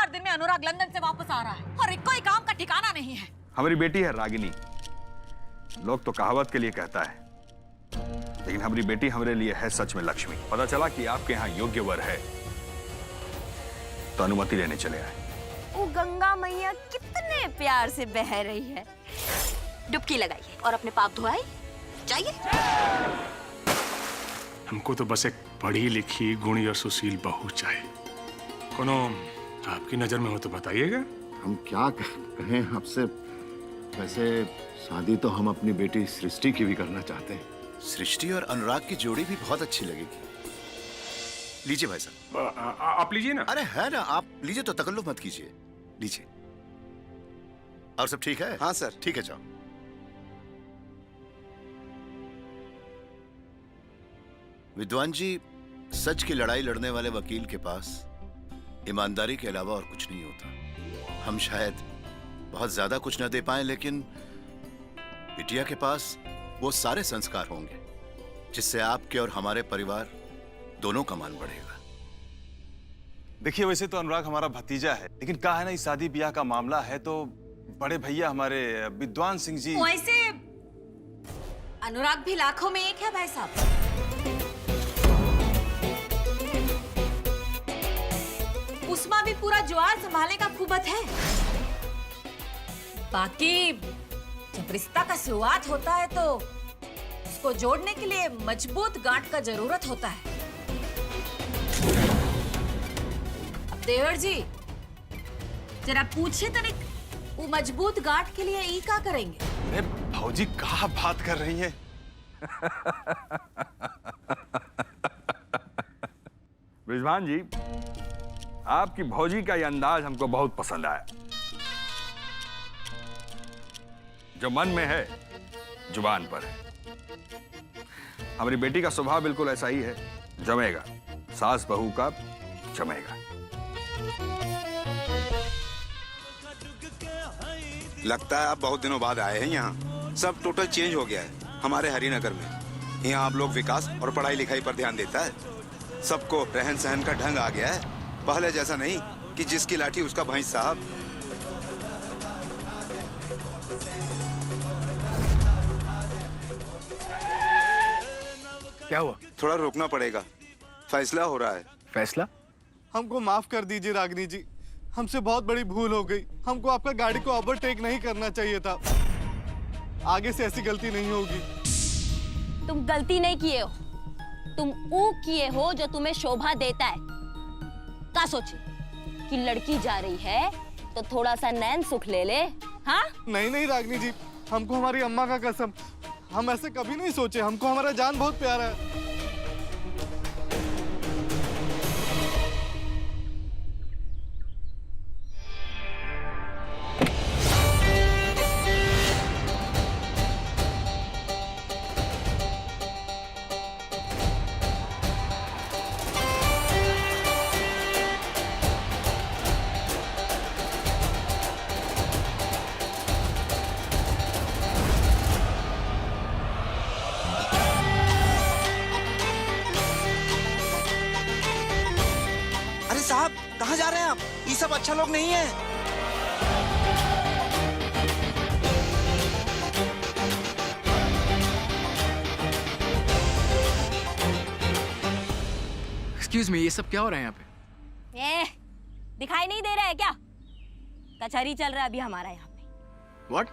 4 दिन में अनुराग लंदन से वापस आ रहा है और एक कोई काम का ठिकाना नहीं है। हमारी बेटी है रागिनी। लोग तो कहावत के लिए कहता है, लेकिन हमारी बेटी हमारे लिए है सच में लक्ष्मी। पता चला कि आपके यहाँ योग्य वर है, तो अनुमति लेने चले आए। वो गंगा मैया कितने प्यार से बह रही है। डुबकी लगाइए और अपने पाप धोआए। जाइए। हमको तो बस एक पढ़ी लिखी गुणी और सुशील बहू चाहिए। कोनो आपकी नजर में हो तो बताइएगा। हम क्या कहें आपसे। वैसे शादी तो हम अपनी बेटी सृष्टि की भी करना चाहते हैं। सृष्टि और अनुराग की जोड़ी भी बहुत अच्छी लगेगी। लीजिए भाई साहब। आप लीजिए ना। अरे है ना, आप लीजिए तो तकल्लुफ मत कीजिए, लीजिए। और सब ठीक है? हाँ सर। ठीक है, जाओ। विद्वान जी, सच की लड़ाई लड़ने वाले वकील के पास ईमानदारी के अलावा और कुछ नहीं होता। हम शायद बहुत ज्यादा कुछ न दे पाए, लेकिन बिटिया के पास वो सारे संस्कार होंगे जिससे आपके और हमारे परिवार दोनों का मान बढ़ेगा। देखिए, वैसे तो अनुराग हमारा भतीजा है, लेकिन कहा है ना, इस शादी ब्याह का मामला है तो बड़े भैया हमारे विद्वान सिंह जी। वैसे अनुराग भी लाखों में एक है भाई साहब। उसमें भी पूरा ज्वार संभालने का कुबत है। बाकी जब रिश्ता का शुरुआत होता है तो उसको जोड़ने के लिए मजबूत गांठ का जरूरत होता है। अब देवर जी जरा पूछे तनिक, वो मजबूत गांठ के लिए ई क्या करेंगे? अरे भौजी, कहाँ बात कर रही हैं? विद्वान जी, आपकी भौजी का ये अंदाज हमको बहुत पसंद आया। जो मन में है जुबान पर है। हमारी बेटी का स्वभाव बिल्कुल ऐसा ही है, जमेगा, सास बहू का जमेगा। लगता है आप बहुत दिनों बाद आए हैं यहाँ। सब टोटल चेंज हो गया है हमारे हरिनगर में। यहाँ आप लोग विकास और पढ़ाई लिखाई पर ध्यान देता है। सबको रहन सहन का ढंग आ गया है, पहले जैसा नहीं कि जिसकी लाठी उसका भैंस साहब। क्या हुआ? थोड़ा रोकना पड़ेगा, फैसला हो रहा है। फैसला? हमको माफ कर दीजिए रागिनी जी, हमसे बहुत बड़ी भूल हो गई। हमको आपका गाड़ी को ओवरटेक नहीं करना चाहिए था। आगे से ऐसी गलती नहीं होगी। तुम गलती नहीं किए हो, तुम वो किए हो जो तुम्हें शोभा देता है। क्या सोचे कि लड़की जा रही है तो थोड़ा सा नैन सुख ले ले? हाँ? नहीं नहीं रागिनी जी, हमको हमारी अम्मा का कसम, हम ऐसे कभी नहीं सोचे। हमको हमारा जान बहुत प्यारा है। साहब, कहाँ जा रहे हैं आप? ये सब अच्छा लोग नहीं है। एक्सक्यूज मी, ये सब क्या हो रहा है यहाँ पे? दिखाई नहीं दे रहा है क्या? कचहरी चल रहा है अभी हमारा यहाँ पे। What?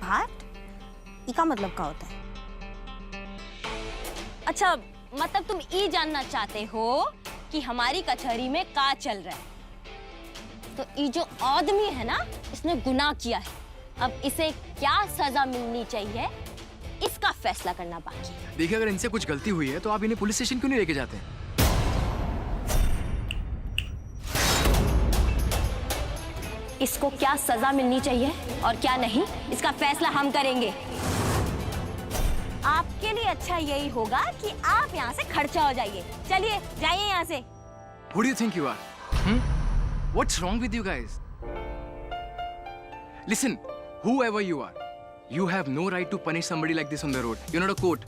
भाट? इसका मतलब क्या होता है? अच्छा, मतलब तुम ये जानना चाहते हो कि हमारी कचहरी में क्या चल रहा है? तो ये जो आदमी है ना, इसने गुनाह किया है। अब इसे क्या सजा मिलनी चाहिए, इसका फैसला करना बाकी है। देखिए, अगर इनसे कुछ गलती हुई है तो आप इन्हें पुलिस स्टेशन क्यों नहीं लेके जाते? इसको क्या सजा मिलनी चाहिए और क्या नहीं, इसका फैसला हम करेंगे। आपके लिए अच्छा यही होगा कि आप यहाँ से खर्चा हो जाइए। चलिए, जाइए यहाँ से। Who do you think you are? What's wrong with you guys? Listen, whoever you are, you have no right to punish somebody like this on the road. You're not a court.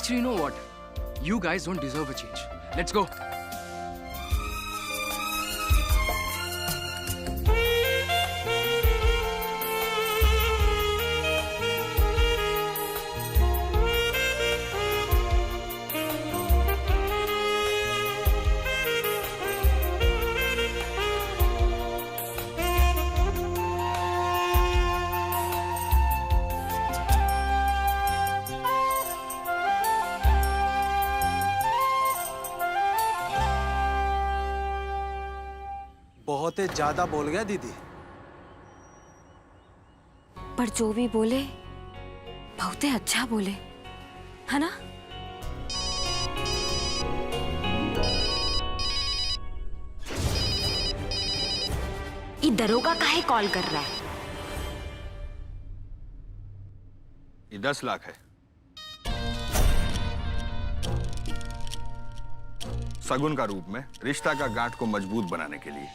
Actually, you know what? You guys don't deserve a change. Let's go. बहुत ही ज्यादा बोल गया दीदी। पर जो भी बोले बहुत ही अच्छा बोले, है ना? ये दरोगा काहे कॉल कर रहा है? ये 10 लाख है। सगुन का रूप में रिश्ता का गांठ को मजबूत बनाने के लिए।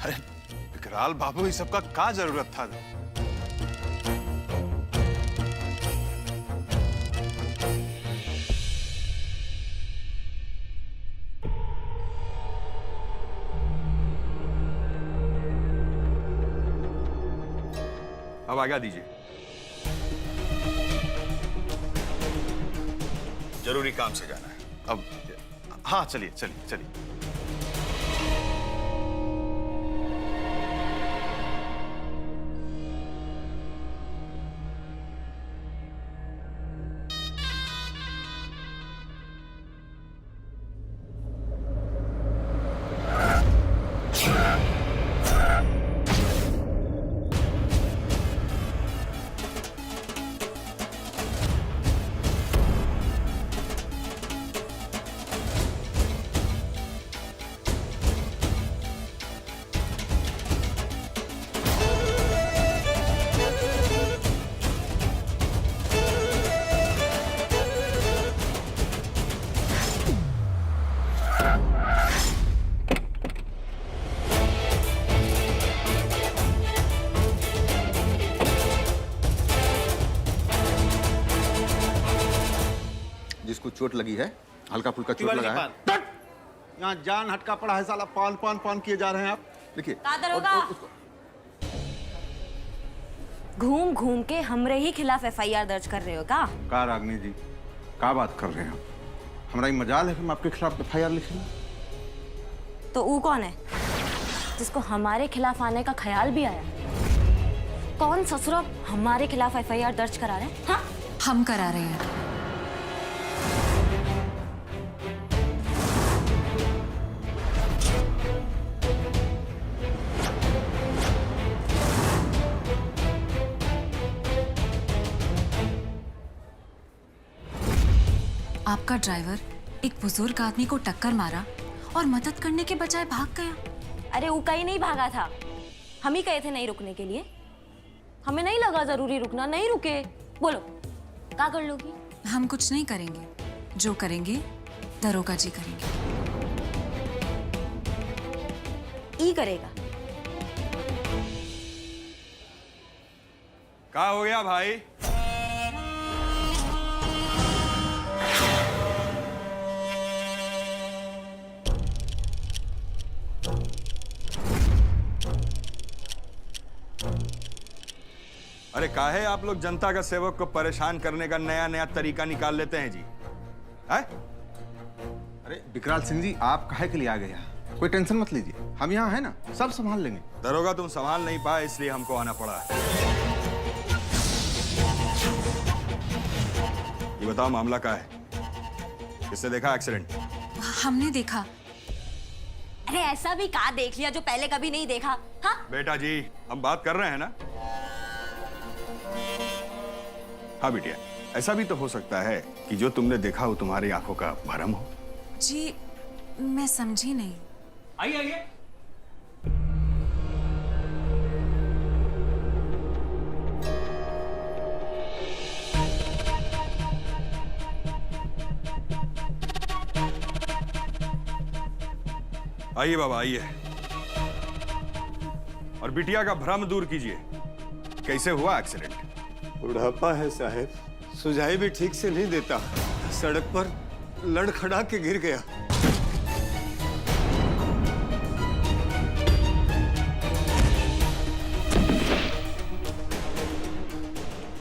अरे विकराल बाबू, इस सबका क्या जरूरत था? अब आज्ञा दीजिए, जरूरी काम से जाना है। अब हाँ, चलिए चलिए चलिए। जिसको चोट लगी है, हल्का फुल्का चोट लगा है। यहाँ जान हटका पड़ा है साला, पान पान पान किए जा रहे हैं आप। देखिए घूम घूम के हमरे ही खिलाफ एफआईआर दर्ज कर रहे हो का? रागनी जी, क्या बात कर रहे हैं आप? हमारा ही मजाल है कि हम आपके खिलाफ एफआईआर लिखेंगे। तो वो कौन है जिसको हमारे खिलाफ आने का ख्याल भी आया? कौन ससुरा हमारे खिलाफ एफआईआर दर्ज करा रहे हैं? हाँ? हम करा रहे हैं। आपका ड्राइवर एक बुजुर्ग आदमी को टक्कर मारा और मदद करने के बजाय भाग गया। अरे वो कहीं नहीं भागा था, हम ही कहे थे नहीं रुकने के लिए। हमें नहीं लगा जरूरी रुकना, नहीं रुके। बोलो क्या कर लोगी? हम कुछ नहीं करेंगे, जो करेंगे दरोगा जी करेंगे। ई करेगा। क्या हो गया भाई? अरे काहे आप लोग जनता का सेवक को परेशान करने का नया नया तरीका निकाल लेते हैं जी? है? अरे विकराल सिंह जी, आप काहे के लिए आ गए यहाँ? कोई टेंशन मत लीजिए, हम यहाँ हैं ना, सब संभाल लेंगे। दरोगा तुम संभाल नहीं पाए इसलिए हमको आना पड़ा है। ये बताओ मामला क्या है? किसने देखा एक्सीडेंट? हमने देखा। अरे ऐसा भी क्या देख लिया जो पहले कभी नहीं देखा? हाँ बेटा जी, हम बात कर रहे हैं ना। हाँ बिटिया, ऐसा भी तो हो सकता है कि जो तुमने देखा वो तुम्हारी आंखों का भरम हो। जी मैं समझी नहीं। आइए आइए। आइए बाबा आइए। बिटिया का भ्रम दूर कीजिए। कैसे हुआ एक्सीडेंट? बुढ़ापा है साहब, सुझाई भी ठीक से नहीं देता। सड़क पर लड़खड़ा के गिर गया।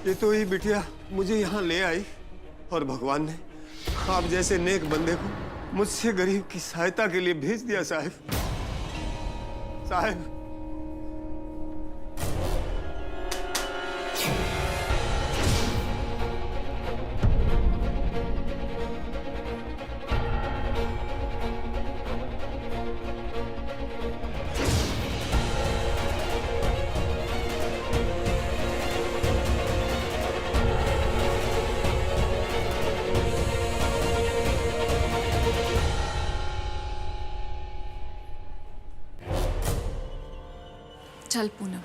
ये तो ही बिटिया मुझे यहाँ ले आई और भगवान ने आप जैसे नेक बंदे को मुझसे गरीब की सहायता के लिए भेज दिया साहब। साहब, चल पूनम।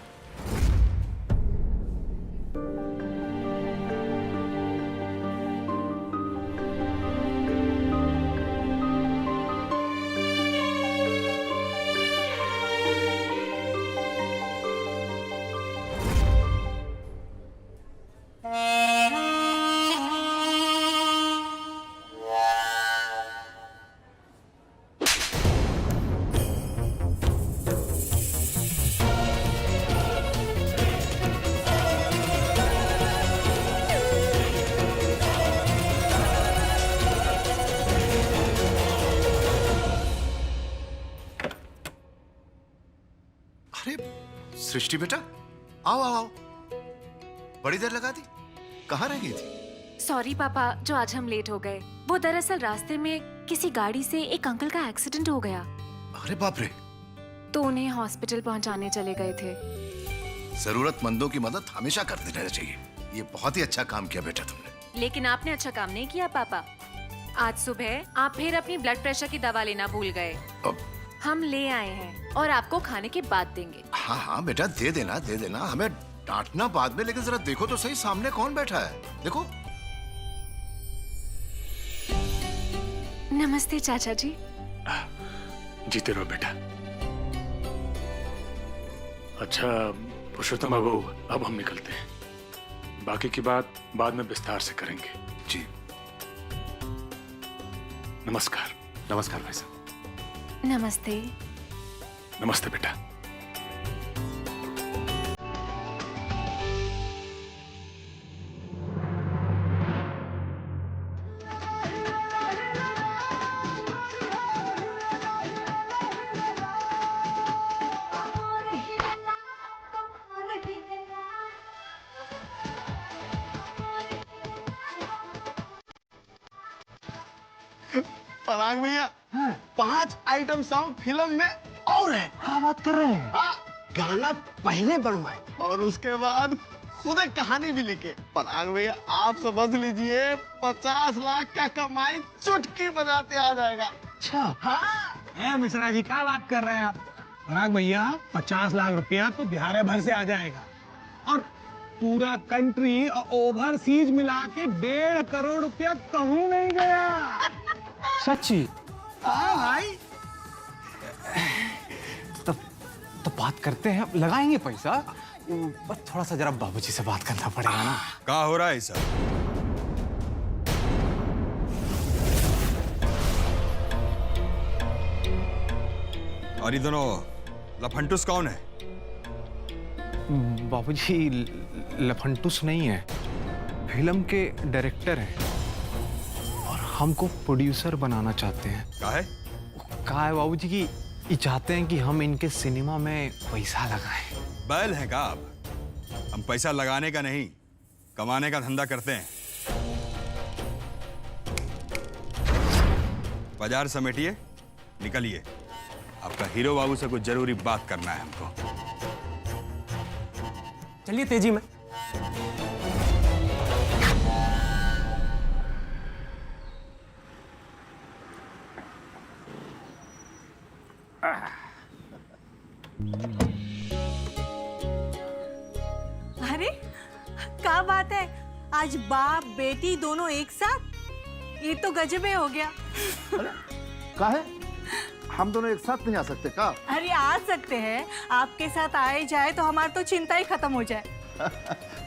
सृष्टि बेटा, आओ आओ आओ। बड़ी देर लगा दी, कहाँ रह गई थी? सॉरी पापा, जो आज हम लेट हो गए। वो दरअसल रास्ते में किसी गाड़ी से एक अंकल का एक्सीडेंट हो गया। अरे बाप रे। तो उन्हें हॉस्पिटल पहुंचाने चले गए थे। जरूरतमंदों की मदद हमेशा करते रहना चाहिए। ये बहुत ही अच्छा काम किया बेटा तुमने। लेकिन आपने अच्छा काम नहीं किया पापा। आज सुबह आप फिर अपनी ब्लड प्रेशर की दवा लेना भूल गए। हम ले आए हैं और आपको खाने के बाद देंगे। हाँ हाँ बेटा, दे देना। हमें डांटना बाद में, लेकिन जरा देखो तो सही सामने कौन बैठा है। देखो। नमस्ते चाचा जी। जीते रहो बेटा। अच्छा पुरुषोत्तम बाबू, अब हम निकलते हैं। बाकी की बात बाद में विस्तार से करेंगे। जी। नमस्कार। नमस्कार भाई साहब। नमस्ते। नमस्ते बेटा। पराग भैया, 5 आइटम सॉन्ग फिल्म में और है। क्या बात कर रहे हैं? गाना पहले बनवाए और उसके बाद खुद एक कहानी भी लिखे। पराग भैया, आप समझ लीजिए 50 लाख का कमाई चुटकी बजाते आ जाएगा। अच्छा। हाँ। मिश्रा जी, क्या बात कर रहे हैं आप? पराग भैया, 50 लाख रुपया तो बिहार भर से आ जाएगा और पूरा कंट्री और ओवरसीज मिला के 1.5 करोड़ रुपया कहूँ नहीं गया। सच्ची? हाँ भाई। तो बात करते हैं, लगाएंगे पैसा। बस थोड़ा सा जरा बाबूजी से बात करना पड़ेगा ना। क्या हो रहा है सर? और ये दोनों लफंटूस कौन है? बाबूजी लफंटूस नहीं है, फिल्म के डायरेक्टर हैं और हमको प्रोड्यूसर बनाना चाहते हैं। कहा है बाबूजी की ये चाहते हैं कि हम इनके सिनेमा में पैसा लगाएं। बैल हैं का आप? हम पैसा लगाने का नहीं, कमाने का धंधा करते हैं। बाजार समेटिए, निकलिए। आपका हीरो बाबू से कुछ जरूरी बात करना है हमको। चलिए तेजी में। अरे क्या बात है, आज बाप बेटी दोनों एक साथ? ये तो गजबे हो गया। क्या है? हम दोनों एक साथ नहीं आ सकते का? अरे आ सकते हैं, आपके साथ आए जाए तो हमारी तो चिंता ही खत्म हो जाए।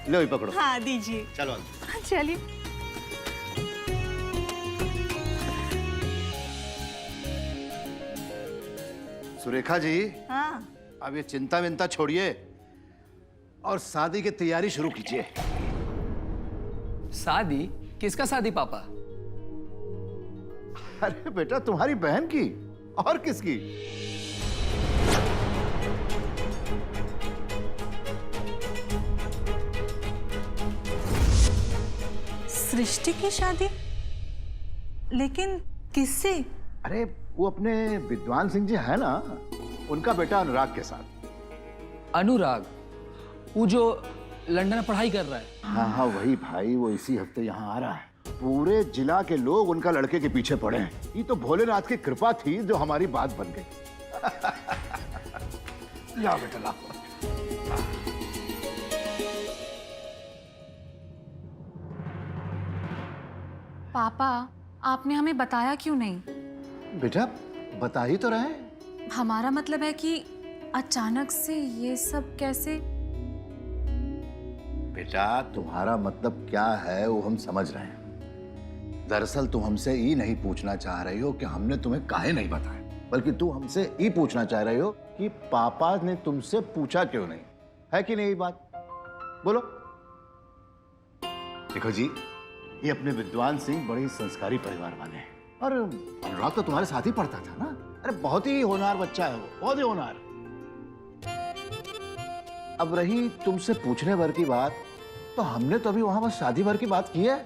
लो ही पकड़ो। हाँ दीजिए। चलो चलिए। सुरेखा जी, हाँ अब ये चिंता विंता छोड़िए और शादी की तैयारी शुरू कीजिए। शादी? किसका शादी पापा? अरे बेटा, तुम्हारी बहन की। और किसकी? सृष्टि की शादी? लेकिन किससे? अरे वो अपने विद्वान सिंह जी है ना, उनका बेटा अनुराग के साथ। अनुराग? वो जो लंदन में पढ़ाई कर रहा है? हाँ हाँ वही भाई, वो इसी हफ्ते यहाँ आ रहा है। पूरे जिला के लोग उनका लड़के के पीछे पड़े हैं। ये तो भोलेनाथ की कृपा थी जो हमारी बात बन गई। लाओ बेटा लाओ। पापा, आपने हमें बताया क्यों नहीं? बेटा बता ही तो रहे। हमारा मतलब है कि अचानक से ये सब कैसे? बेटा तुम्हारा मतलब क्या है वो हम समझ रहे हैं। दरअसल तुम हमसे ये नहीं पूछना चाह रही हो कि हमने तुम्हें काहे नहीं बताया, बल्कि तू हमसे ये पूछना चाह रही हो कि पापा ने तुमसे पूछा क्यों नहीं। है कि नहीं बात? बोलो। देखो जी, ये अपने विद्वान सिंह बड़े संस्कारी परिवार वाले हैं और अनुराग तो तुम्हारे साथ ही पढ़ता था ना। अरे बहुत ही होनहार बच्चा है वो, बहुत ही होनहार। अब रही तुमसे पूछने भर की बात, तो हमने तो अभी वहां बस शादी भर की बात की है।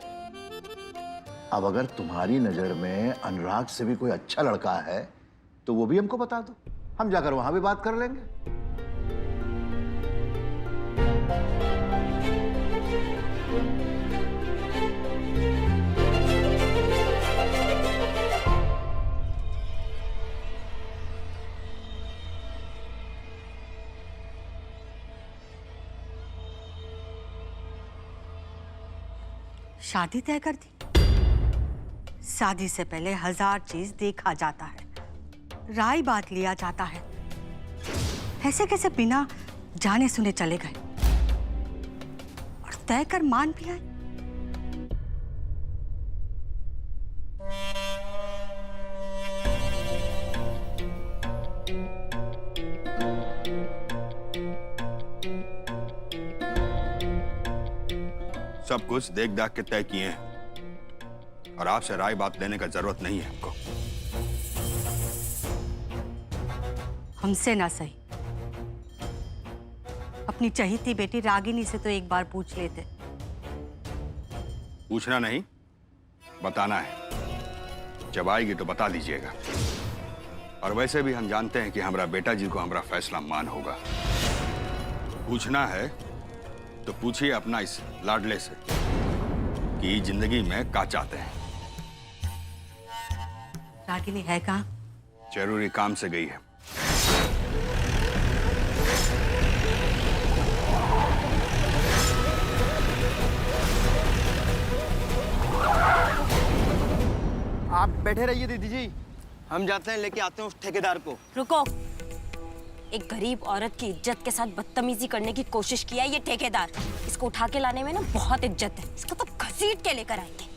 अब अगर तुम्हारी नजर में अनुराग से भी कोई अच्छा लड़का है तो वो भी हमको बता दो, हम जाकर वहां भी बात कर लेंगे। शादी तय कर दी? शादी से पहले 1000 चीज देखा जाता है, राय बात लिया जाता है। ऐसे कैसे बिना जाने सुने चले गए और तय कर मान भी आए? सब कुछ देख दाख के तय किए हैं और आपसे राय बात लेने का जरूरत नहीं है हमको। हमसे ना सही, अपनी चहीती बेटी रागिनी से तो एक बार पूछ लेते। पूछना नहीं, बताना है। जब आएगी तो बता दीजिएगा। और वैसे भी हम जानते हैं कि हमारा बेटा जी को हमारा फैसला मान होगा। पूछना है तो पूछिए अपना इस लाडले से कि जिंदगी में क्या चाहते हैं। रागिनी है कहाँ? जरूरी काम से गई है। आप बैठे रहिए दीदी जी, हम जाते हैं, लेके आते हैं उस ठेकेदार को। रुको। एक गरीब औरत की इज्जत के साथ बदतमीजी करने की कोशिश किया ये ठेकेदार। इसको उठा के लाने में ना बहुत इज्जत है। इसको तो घसीट के लेकर आएंगे।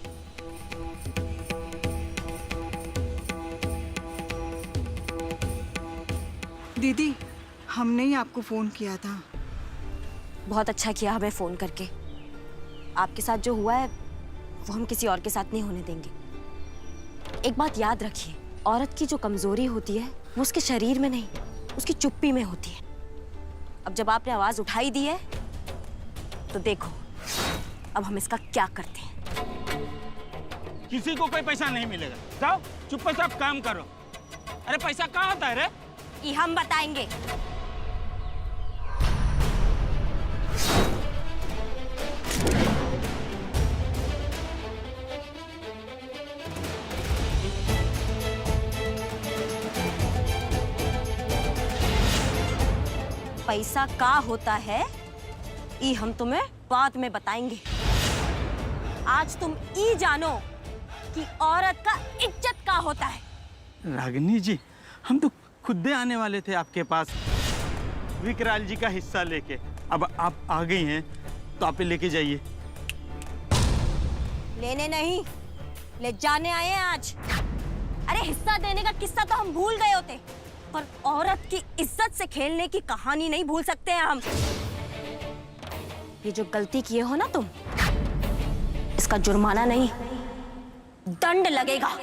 दीदी, हमने ही आपको फोन किया था। बहुत अच्छा किया हमें फोन करके। आपके साथ जो हुआ है वो हम किसी और के साथ नहीं होने देंगे। एक बात याद रखिए, औरत की जो कमजोरी होती है वो उसके शरीर में नहीं, उसकी चुप्पी में होती है। अब जब आपने आवाज उठाई दी है तो देखो अब हम इसका क्या करते हैं। किसी को कोई पैसा नहीं मिलेगा। जाओ चुपचाप काम करो। अरे पैसा कहाँ होता है रे? ये हम बताएंगे। पैसा का होता है ये हम तुम्हें बाद में बताएंगे। आज तुम जानो कि औरत का इज्जत का होता है। रागिनी जी, हम तो खुद आने वाले थे आपके पास विकराल जी का हिस्सा लेके। अब आप आ गई हैं तो आप लेके जाइए। लेने नहीं, ले जाने आए हैं आज। अरे हिस्सा देने का किस्सा तो हम भूल गए होते, पर औरत की इज्जत से खेलने की कहानी नहीं भूल सकते हैं हम। ये जो गलती किए हो ना तुम, इसका जुर्माना नहीं, दंड लगेगा।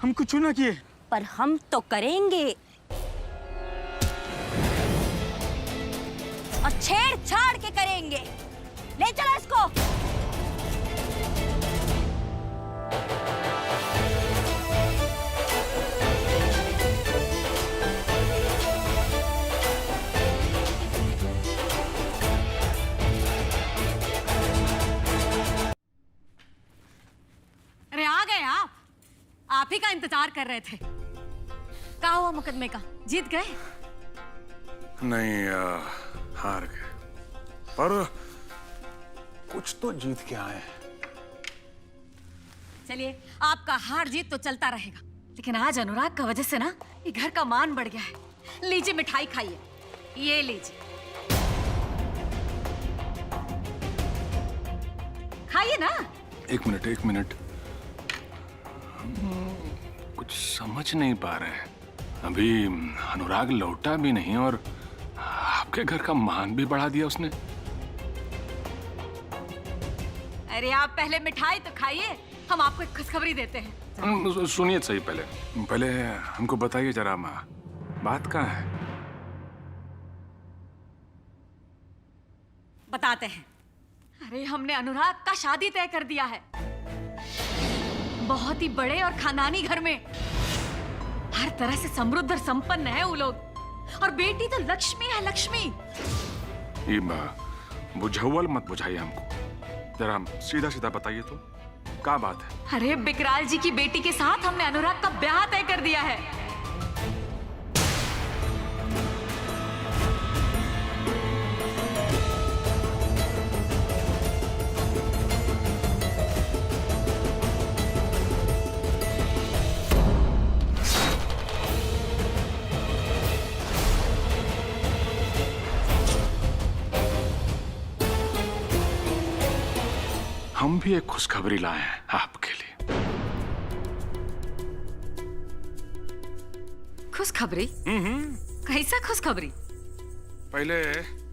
हम कुछ ना किए। पर हम तो करेंगे, और छेड़छाड़ के करेंगे। ले चलो इसको। अरे आ गए आप ही का इंतजार कर रहे थे। क्या हुआ मुकदमे का, जीत गए? नहीं, हार गए, पर कुछ तो जीत के आए। चलिए, आपका हार जीत तो चलता रहेगा, लेकिन आज अनुराग का वजह से ना ये घर का मान बढ़ गया है। लीजिए मिठाई खाइए, ये लीजिए, खाइए ना। एक मिनट, कुछ समझ नहीं पा रहे हैं। अभी अनुराग लौटा भी नहीं और आपके घर का मान भी बढ़ा दिया उसने। अरे आप पहले मिठाई तो खाइए, हम आपको एक खुशखबरी देते हैं। सुनिए सही, पहले हमको बताइए जरा, माँ बात कहाँ है? बताते हैं। अरे हमने अनुराग का शादी तय कर दिया है, बहुत ही बड़े और खानदानी घर में। हर तरह से समृद्ध और संपन्न है वो लोग, और बेटी तो लक्ष्मी है, लक्ष्मी। ये बुझावल मत बुझाइए हमको, जरा सीधा सीधा बताइए तो क्या बात है? अरे बिकराल जी की बेटी के साथ हमने अनुराग का ब्याह तय कर दिया है। हम भी एक खुशखबरी लाए हैं आपके लिए। खुशखबरी? कैसा खुशखबरी? पहले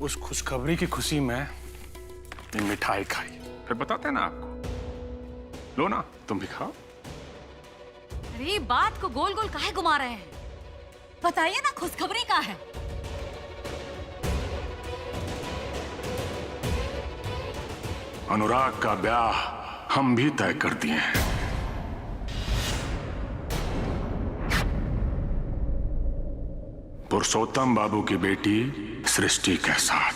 उस खुशखबरी की खुशी में ये मिठाई खाई, फिर बताते हैं ना आपको। लो ना, तुम भी खाओ। अरे बात को गोल गोल काहे घुमा रहे हैं? बताइए ना, खुशखबरी क्या है? अनुराग का ब्याह हम भी तय कर दिए हैं। पुरुषोत्तम बाबू की बेटी सृष्टि के साथ।